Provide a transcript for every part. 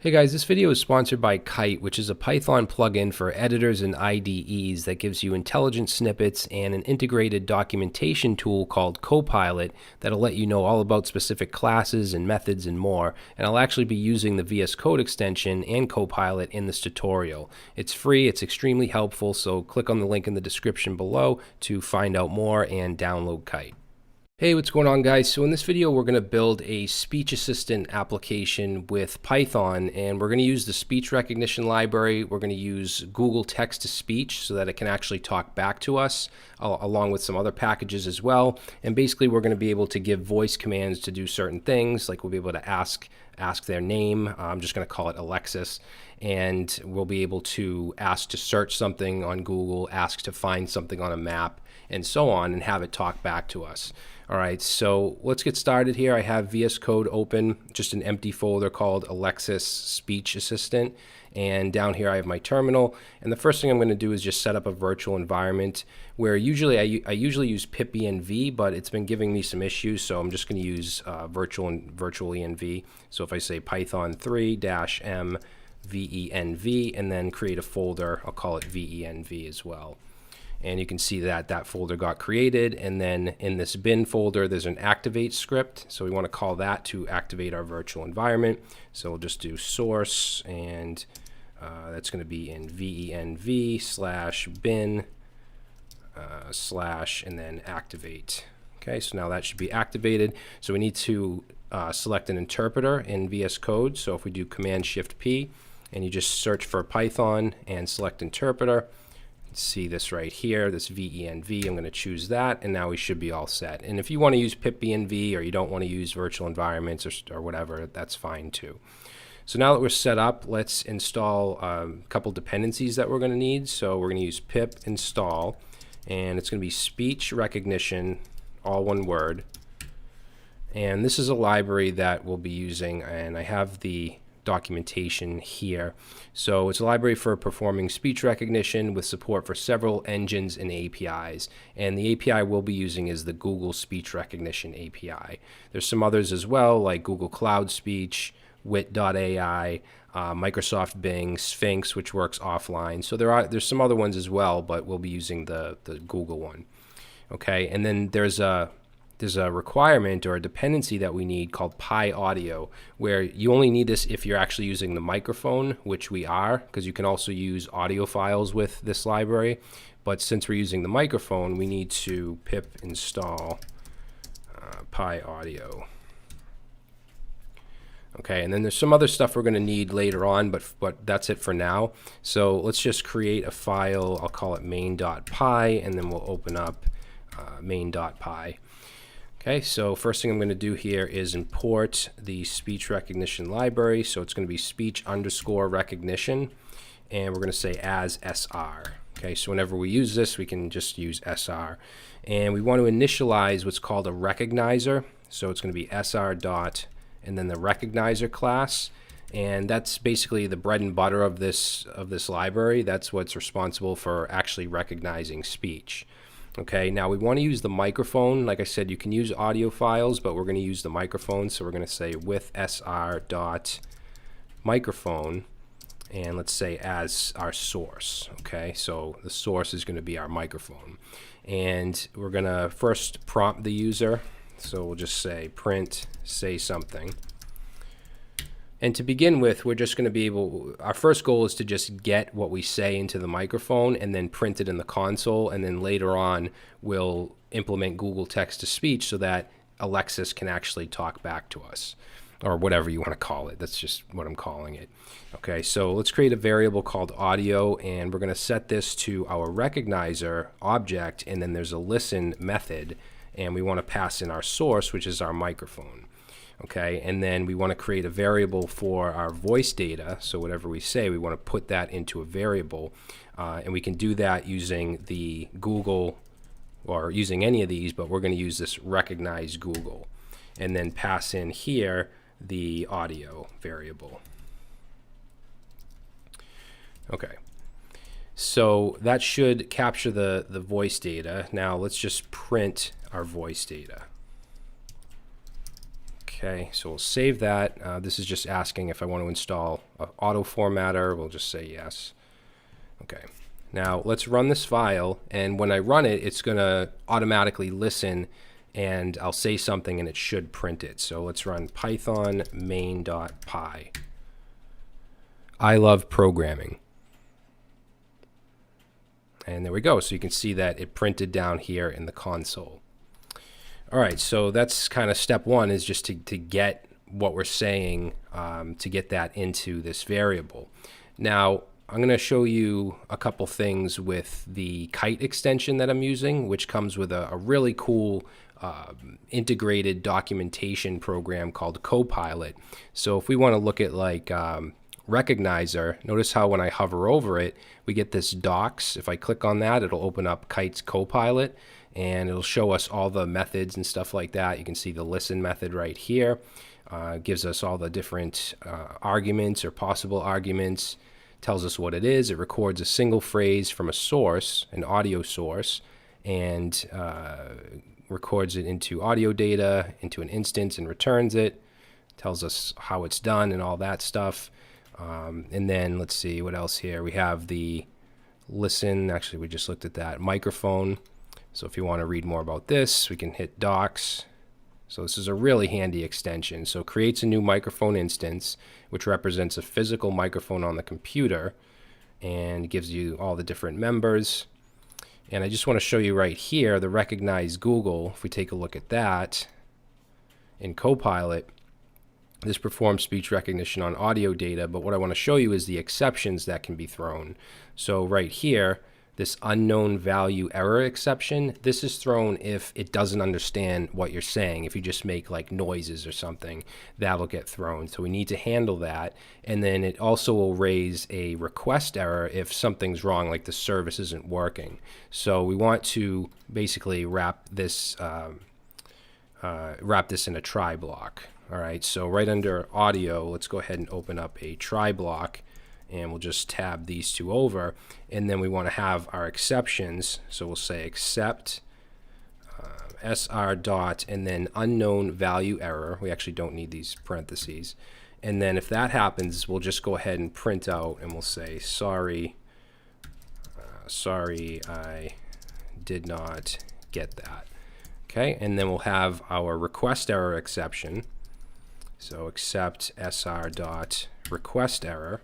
Hey guys, this video is sponsored by Kite, which is a Python plugin for editors and IDEs that gives you intelligent snippets and an integrated documentation tool called Copilot that'll let you know all about specific classes and methods and more. And I'll actually be using the VS Code extension and Copilot in this tutorial. It's free, it's extremely helpful, so click on the link in the description below to find out more and download Kite. Hey, what's going on, guys? So in this video we're going to build a speech assistant application with Python, and we're going to use the speech recognition library. We're going to use Google Text-to-Speech so that it can actually talk back to us, along with some other packages as well. And basically we're going to be able to give voice commands to do certain things, like we'll be able to ask their name. I'm just going to call it Alexis, and we'll be able to ask to search something on Google, ask to find something on a map, and so on, and have it talk back to us. All right, so let's get started here. I have VS Code open, just an empty folder called Alexis Speech Assistant. And down here I have my terminal. And the first thing I'm going to do is just set up a virtual environment where usually I usually use pipenv, but it's been giving me some issues. So I'm just going to use virtual env. So if I say python 3-m venv and then create a folder, I'll call it venv as well. And you can see that that folder got created, and then in this bin folder there's an activate script, so we want to call that to activate our virtual environment. So we'll just do source, and that's going to be in venv/bin/ and then activate. Okay, so now that should be activated. So we need to select an interpreter in VS Code. So if we do Command-Shift-P and you just search for Python and select interpreter, see this right here, this venv. I'm going to choose that, and now we should be all set. And if you want to use pipenv or you don't want to use virtual environments or whatever, that's fine too. So now that we're set up, let's install a couple dependencies that we're going to need. So we're going to use pip install, and it's going to be speech recognition, all one word. And this is a library that we'll be using, and I have the documentation here. So it's a library for performing speech recognition with support for several engines and APIs. And the API we'll be using is the Google Speech Recognition API. There's some others as well, like Google Cloud Speech, Wit.ai, Microsoft Bing, Sphinx, which works offline. So there's some other ones as well, but we'll be using the Google one. Okay, and then there's a requirement or a dependency that we need called PyAudio, where you only need this if you're actually using the microphone, which we are, because you can also use audio files with this library. But since we're using the microphone, we need to pip install PyAudio. Okay, and then there's some other stuff we're going to need later on, but that's it for now. So let's just create a file. I'll call it main.py, and then we'll open up main.py. Okay, so first thing I'm going to do here is import the speech recognition library. So it's going to be speech_recognition, and we're going to say as SR. Okay, so whenever we use this, we can just use SR. And we want to initialize what's called a recognizer. So it's going to be SR dot and then the recognizer class. And that's basically the bread and butter of this library. That's what's responsible for actually recognizing speech. Okay, now we want to use the microphone. Like I said, you can use audio files, but we're going to use the microphone. So we're going to say with sr.microphone, and let's say as our source. Okay, so the source is going to be our microphone. And we're going to first prompt the user. So we'll just say print, say something. And to begin with, we're just going to be our first goal is to just get what we say into the microphone and then print it in the console. And then later on, we'll implement Google Text-to-Speech so that Alexis can actually talk back to us, or whatever you want to call it. That's just what I'm calling it. Okay, so let's create a variable called audio, and we're going to set this to our recognizer object, and then there's a listen method, and we want to pass in our source, which is our microphone. Okay, and then we want to create a variable for our voice data. So whatever we say, we want to put that into a variable. And we can do that using the Google, or using any of these, but we're going to use this recognize Google. And then pass in here the audio variable. Okay, so that should capture the voice data. Now let's just print our voice data. Okay, so we'll save that. This is just asking if I want to install an auto formatter. We'll just say yes. Okay, now let's run this file, and when I run it, it's going to automatically listen, and I'll say something and it should print it. So let's run python main.py. I love programming. And there we go. So you can see that it printed down here in the console. All right, so that's kind of step one, is just to get what we're saying, to get that into this variable. Now, I'm going to show you a couple things with the Kite extension that I'm using, which comes with a really cool integrated documentation program called Copilot. So if we want to look at like Recognizer, notice how when I hover over it, we get this docs. If I click on that, it'll open up Kite's Copilot, and it'll show us all the methods and stuff like that. You can see the listen method right here. Gives us all the different arguments or possible arguments, tells us what it is. It records a single phrase from a source, an audio source, and records it into audio data, into an instance, and returns it. Tells us how it's done and all that stuff. And then let's see what else here. We have the listen. Actually, we just looked at that. Microphone. So if you want to read more about this, we can hit docs. So this is a really handy extension. So it creates a new microphone instance, which represents a physical microphone on the computer, and gives you all the different members. And I just want to show you right here the Recognize Google. If we take a look at that in Copilot, this performs speech recognition on audio data, but what I want to show you is the exceptions that can be thrown. So right here, this unknown value error exception, this is thrown if it doesn't understand what you're saying. If you just make like noises or something, that'll get thrown. So we need to handle that. And then it also will raise a request error if something's wrong, like the service isn't working. So we want to basically wrap this in a try block. All right, so right under audio, let's go ahead and open up a try block, and we'll just tab these two over. And then we want to have our exceptions. So we'll say except SR dot and then unknown value error. We actually don't need these parentheses. And then if that happens, we'll just go ahead and print out, and we'll say sorry, I did not get that. Okay, and then we'll have our request error exception. So except SR dot request error.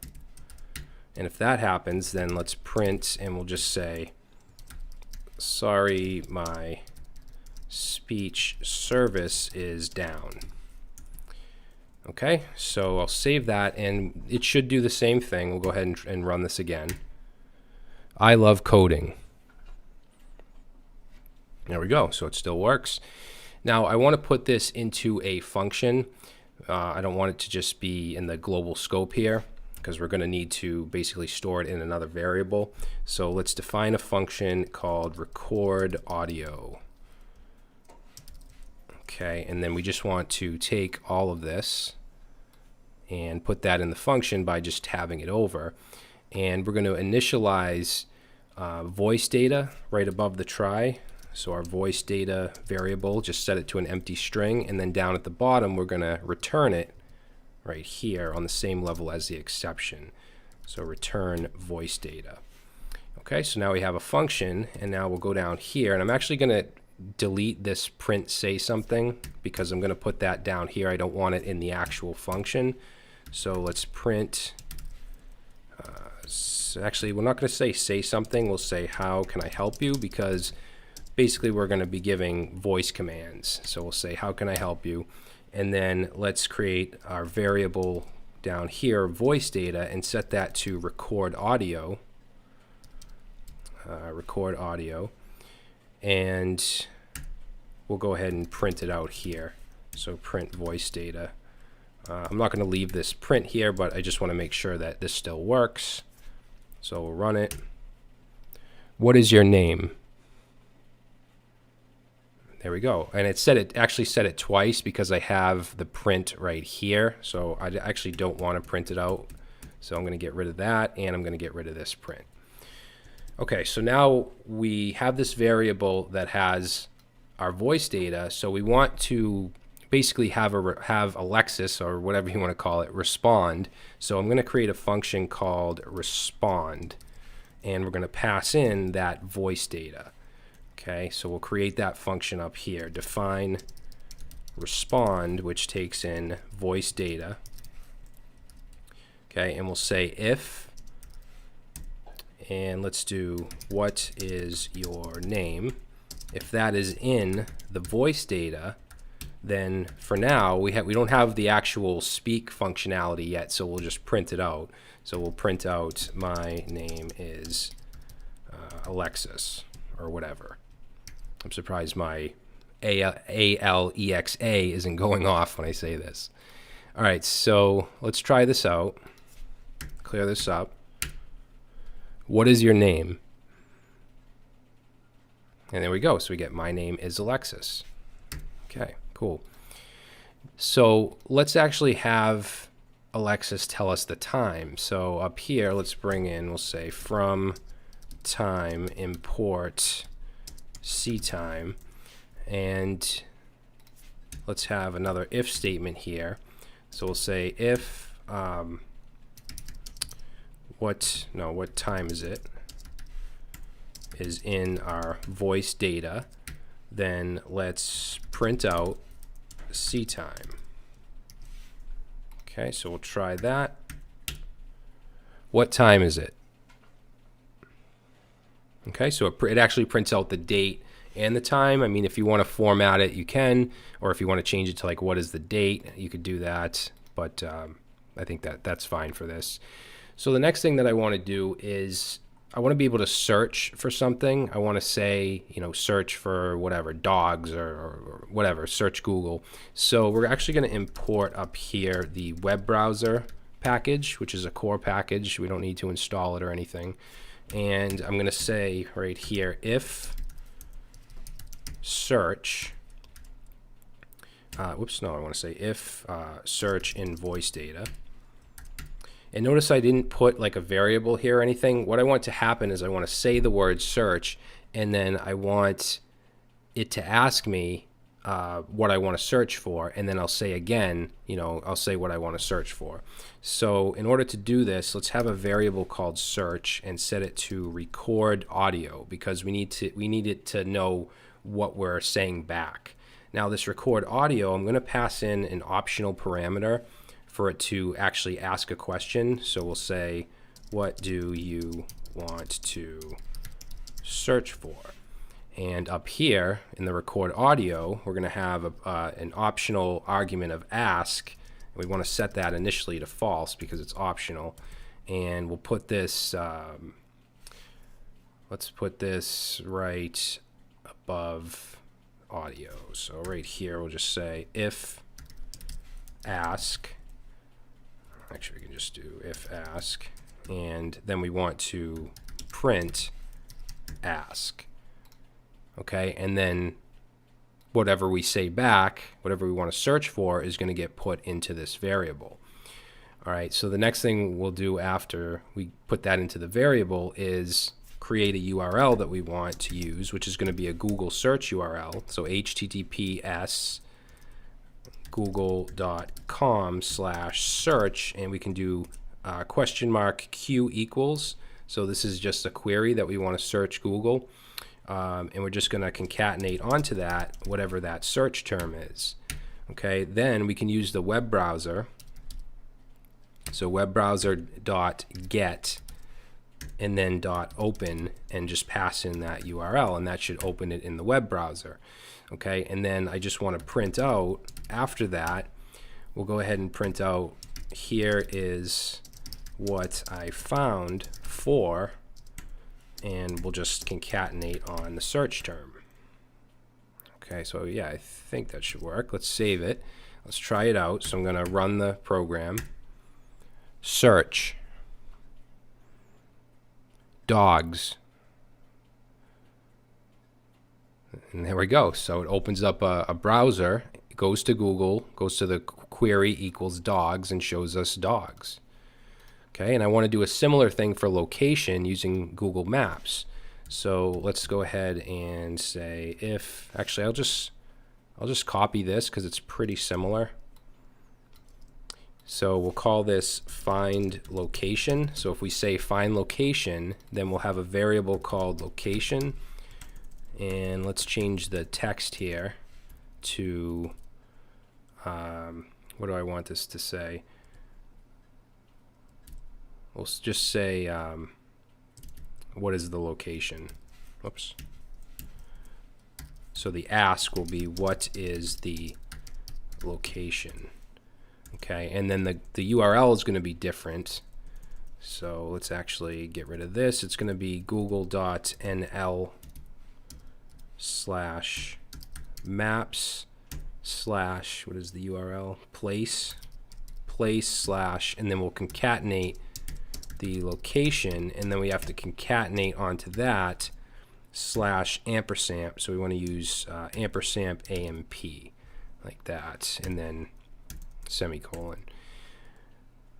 And if that happens, then let's print, and we'll just say, sorry, my speech service is down. Okay, so I'll save that, and it should do the same thing. We'll go ahead and run this again. I love coding. There we go, so it still works. Now I want to put this into a function. I don't want it to just be in the global scope here, because we're going to need to basically store it in another variable. So let's define a function called record audio. Okay, and then we just want to take all of this and put that in the function by just tabbing it over. And we're going to initialize voice data right above the try. So our voice data variable, just set it to an empty string, and then down at the bottom we're going to return it right here on the same level as the exception. So return voice data. Okay, so now we have a function, and now we'll go down here, and I'm actually going to delete this print say something because I'm going to put that down here. I don't want it in the actual function. So let's print, actually we're not going to say something, we'll say how can I help you, because basically we're going to be giving voice commands. So we'll say how can I help you, and then let's create our variable down here, voice data, and set that to record audio. And we'll go ahead and print it out here. So print voice data. I'm not going to leave this print here, but I just want to make sure that this still works. So we'll run it. What is your name? There we go. And it actually said it twice because I have the print right here. So I actually don't want to print it out. So I'm going to get rid of that, and I'm going to get rid of this print. Okay, so now we have this variable that has our voice data. So we want to basically have Alexis, or whatever you want to call it, respond. So I'm going to create a function called respond, and we're going to pass in that voice data. Okay, so we'll create that function up here, define respond, which takes in voice data. Okay, and we'll say if, and let's do what is your name. If that is in the voice data, then for now we don't have the actual speak functionality yet, so we'll just print it out. So we'll print out my name is Alexis, or whatever. I'm surprised my ALEXA isn't going off when I say this. All right, so let's try this out. Clear this up. What is your name? And there we go. So we get my name is Alexis. Okay, cool. So let's actually have Alexis tell us the time. So up here, let's bring in, we'll say from time import ctime, and let's have another if statement here. So we'll say if what time is it is in our voice data, then let's print out ctime. Okay, so we'll try that. What time is it? Okay, so it actually prints out the date and the time. I mean, if you want to format it, you can, or if you want to change it to like what is the date, you could do that, but I think that's fine for this. So the next thing that I want to do is I want to be able to search for something. I want to say, search for whatever, dogs or whatever, search Google. So we're actually going to import up here the web browser package, which is a core package. We don't need to install it or anything. And I'm going to say right here, if search, I want to say if search in voice data. And notice I didn't put like a variable here or anything. What I want to happen is I want to say the word search, and then I want it to ask me what I want to search for, and then I'll say again, I'll say what I want to search for. So in order to do this, let's have a variable called search and set it to record audio, because we need it to know what we're saying back. Now this record audio, I'm going to pass in an optional parameter for it to actually ask a question. So we'll say, what do you want to search for? And up here in the record audio, we're going to have an optional argument of ask. We want to set that initially to false because it's optional. And we'll put this, let's put this right above audio. So right here, we'll just say if ask. Actually, we can just do if ask, and then we want to print ask. Okay, and then whatever we say back, whatever we want to search for, is going to get put into this variable. All right, so the next thing we'll do after we put that into the variable is create a URL that we want to use, which is going to be a Google search URL. So https google.com/search, and we can do $Q equals. So this is just a query that we want to search Google, and we're just going to concatenate onto that whatever that search term is. Okay, then we can use the web browser. So web browser.get and then .open, and just pass in that URL, and that should open it in the web browser. Okay, and then I just want to print out after that. We'll go ahead and print out, here is what I found for, and we'll just concatenate on the search term. Okay, so yeah, I think that should work. Let's save it. Let's try it out. So I'm going to run the program. Search dogs. And there we go. So it opens up a browser, it goes to Google, goes to the query equals dogs, and shows us dogs. Okay, and I want to do a similar thing for location using Google Maps. So let's go ahead and say if, actually I'll I'll just copy this because it's pretty similar. So we'll call this find location. So if we say find location, then we'll have a variable called location. And let's change the text here to, what do I want this to say? We'll just say, what is the location? Oops. So the ask will be, what is the location? Okay, and then the URL is going to be different. So let's actually get rid of this. It's going to be google.nl/maps/ what is the URL? place/ and then we'll concatenate the location, and then we have to concatenate onto that /ampersand. So we want to use ampersand AMP like that, and then semicolon.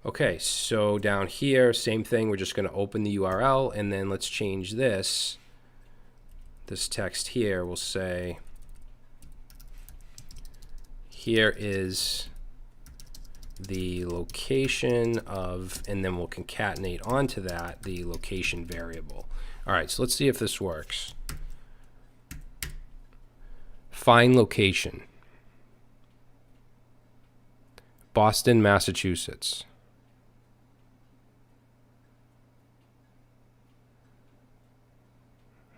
Okay, so down here, same thing. We're just going to open the URL, and then let's change this. This text here will say, here is the location of, and then we'll concatenate onto that the location variable. All right, so let's see if this works. Find location. Boston, Massachusetts.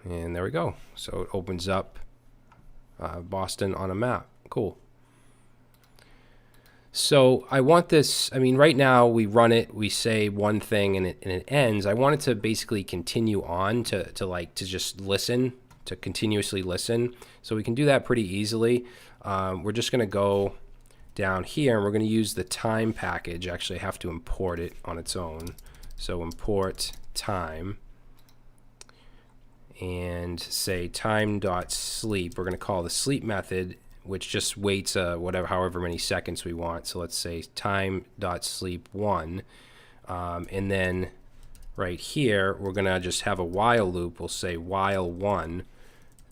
And there we go. So it opens up Boston on a map. Cool. So I want this, I mean, right now we run it, we say one thing and it ends. I want it to basically continue on to just listen, to continuously listen. So we can do that pretty easily. We're just going to go down here and we're going to use the time package. Actually, I have to import it on its own. So import time and say time.sleep. We're going to call the sleep method, which just waits however many seconds we want. So let's say time.sleep1. And then right here, we're going to just have a while loop. We'll say while1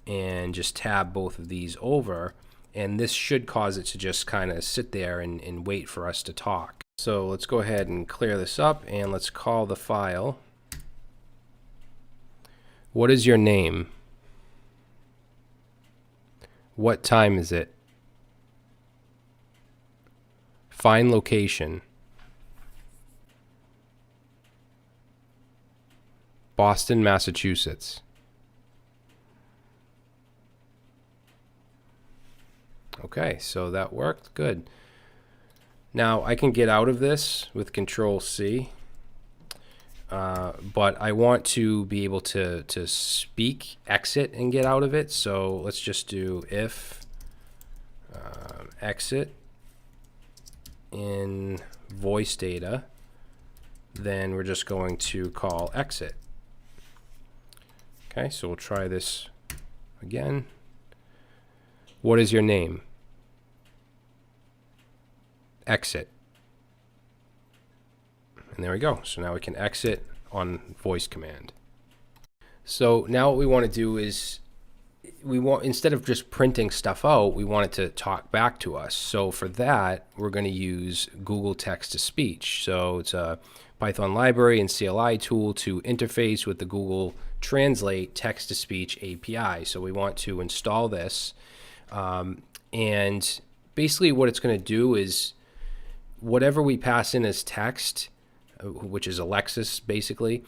and just tab both of these over. And this should cause it to just kind of sit there and wait for us to talk. So let's go ahead and clear this up and let's call the file. What is your name? What time is it? Find location. Boston, Massachusetts. Okay, so that worked. Good. Now I can get out of this with Control C. But I want to be able to speak, exit, and get out of it. So let's just do if exit in voice data, then we're just going to call exit. Okay, so we'll try this again. What is your name? Exit. And there we go. So now we can exit on voice command. So now what we want to do is instead of just printing stuff out, we want it to talk back to us. So for that, we're going to use Google Text to Speech. So it's a Python library and CLI tool to interface with the Google Translate Text to Speech API. So we want to install this. And basically what it's going to do is whatever we pass in as text, which is Alexis basically,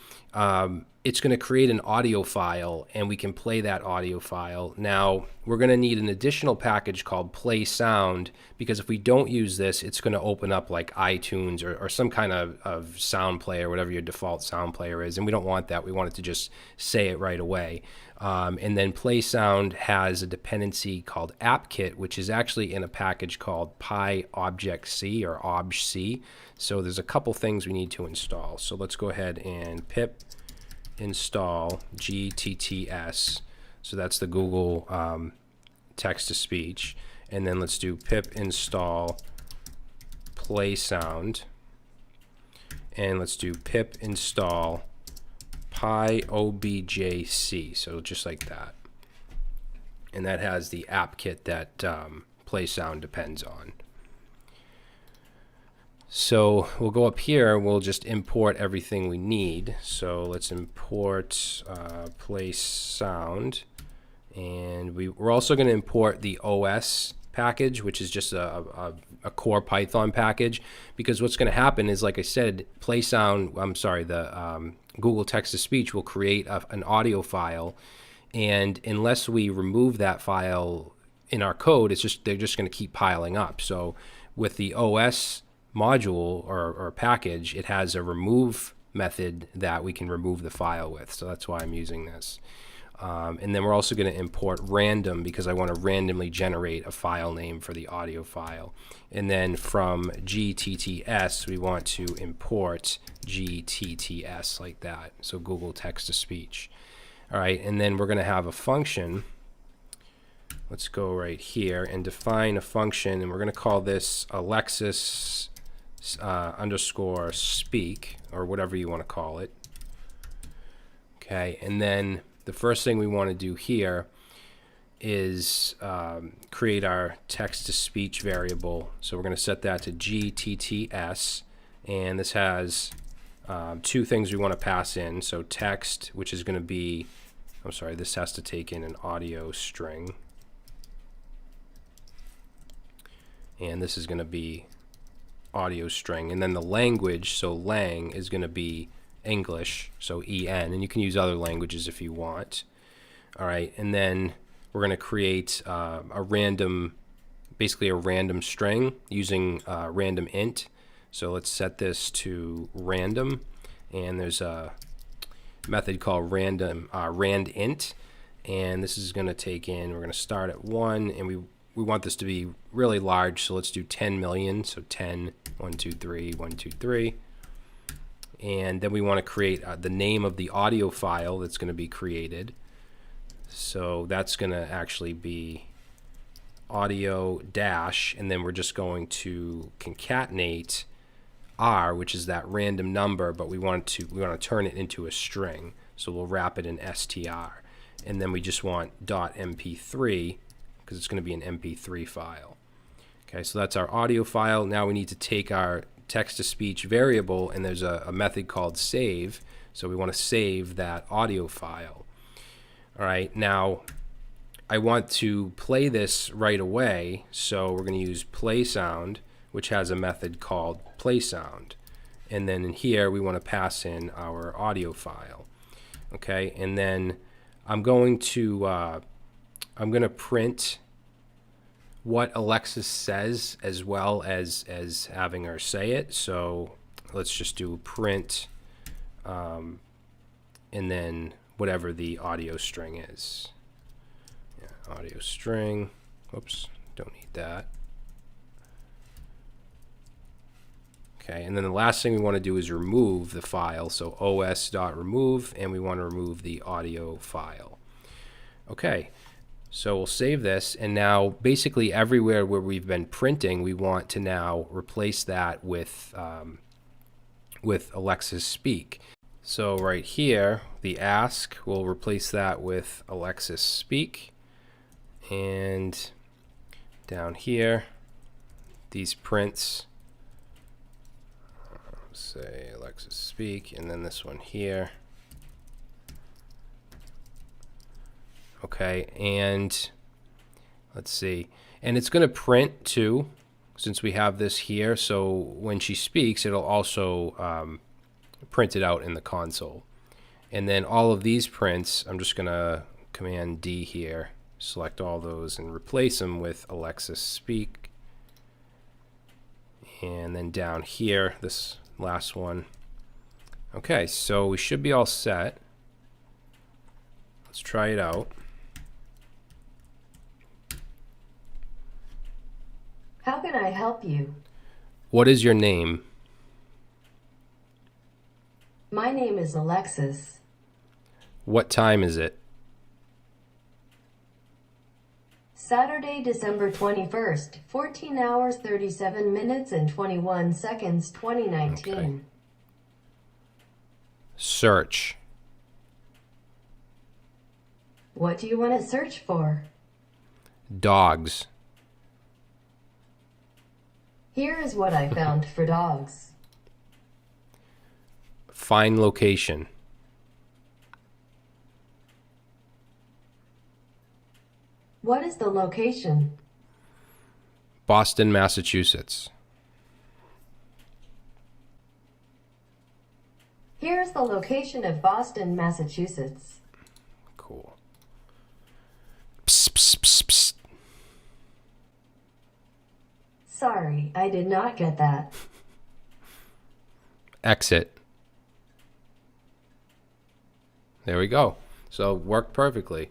it's going to create an audio file and we can play that audio file. Now we're going to need an additional package called Play Sound, because if we don't use this, it's going to open up like iTunes or some kind of sound player, whatever your default sound player is, and we don't want that. We want it to just say it right away. And then Play Sound has a dependency called AppKit, which is actually in a package called PyObject-C or obj-C. So there's a couple things we need to install. So let's go ahead and pip install GTTS. So that's the Google text to speech. And then let's do pip install Play Sound. And let's do pip install PyObjC. So just like that. And that has the AppKit that play sound depends on. So we'll go up here, we'll just import everything we need. So let's import play sound, and we're also going to import the OS package, which is just a core Python package, because what's going to happen is, like I said, the Google Text-to-Speech will create an audio file, and unless we remove that file in our code, they're just going to keep piling up. So with the OS module or package, it has a remove method that we can remove the file with. So that's why I'm using this. And then we're also going to import random, because I want to randomly generate a file name for the audio file. And then from GTTS, we want to import GTTS like that. So Google Text-to-Speech. All right, and then we're going to have a function. Let's go right here and define a function, and we're going to call this Alexis underscore speak, or whatever you want to call it. Okay, and then the first thing we want to do here is create our text-to-speech variable. So we're going to set that to GTTS, and this has two things we want to pass in. So text, which is going to be, this has to take in an audio string, and this is going to be audio string, and then the language, so lang, is going to be English, so EN, and you can use other languages if you want. All right, and then we're going to create basically a random string using random int. So let's set this to random, and there's a method called randint, and this is going to take in, we're going to start at 1, and we want this to be really large, so let's do 10 million, so 10, 1, 2, 3, 1, 2, 3. And then we want to create the name of the audio file that's going to be created. So that's going to actually be audio dash, and then we're just going to concatenate R, which is that random number, but we want to turn it into a string. So we'll wrap it in str. And then we just want .mp3, because it's going to be an MP3 file. Okay, so that's our audio file. Now we need to take our text-to-speech variable, and there's a method called save. So we want to save that audio file. All right, now I want to play this right away, so we're going to use play sound, which has a method called play sound. And then in here we want to pass in our audio file. Okay, and then I'm going to print what Alexis says, as well as having her say it. So let's just do print and then whatever the audio string is. Yeah, audio string. Whoops, don't need that. Okay, and then the last thing we want to do is remove the file. So os.remove, and we want to remove the audio file. Okay. So we'll save this, and now basically everywhere where we've been printing, we want to now replace that with Alexis Speak. So right here, the ask, we'll replace that with Alexis Speak, and down here, these prints, say Alexis Speak, and then this one here. Okay, and let's see, and it's going to print too, since we have this here. So when she speaks, it'll also print it out in the console. And then all of these prints, I'm just going to Command D here, select all those and replace them with Alexis Speak. And then down here, this last one. Okay, so we should be all set. Let's try it out. How can I help you? What is your name? My name is Alexis. What time is it? Saturday, December 21st, 14 hours, 37 minutes, and 21 seconds, 2019. Okay. Search. What do you want to search for? Dogs. Here is what I found for dogs. Find location. What is the location? Boston, Massachusetts. Here is the location of Boston, Massachusetts. Cool. Psst, psst, psst, psst. Sorry, I did not get that. Exit. There we go. So worked perfectly.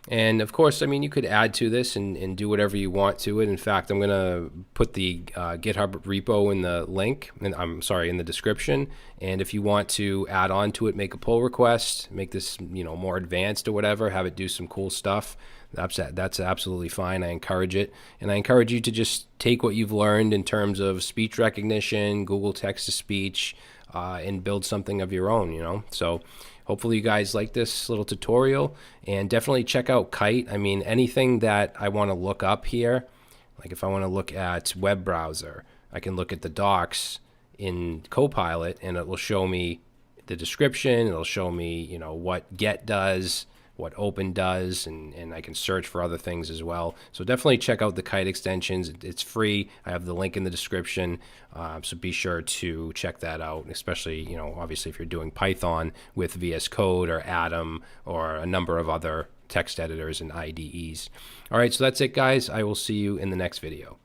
And of course, I mean, you could add to this and do whatever you want to it. In fact, I'm going to put the GitHub repo in the link, and I'm sorry, in the description. And if you want to add on to it, make a pull request, make this, more advanced or whatever, have it do some cool stuff. That's absolutely fine. I encourage it. And I encourage you to just take what you've learned in terms of speech recognition, Google text-to-speech, and build something of your own, So hopefully you guys like this little tutorial, and definitely check out Kite. I mean, anything that I want to look up here, like if I want to look at web browser, I can look at the docs in Copilot and it will show me the description. It'll show me, what Get does, what Open does, and I can search for other things as well. So definitely check out the Kite extensions. It's free. I have the link in the description, so be sure to check that out, especially, obviously if you're doing Python with VS Code or Atom or a number of other text editors and IDEs. All right, so that's it, guys. I will see you in the next video.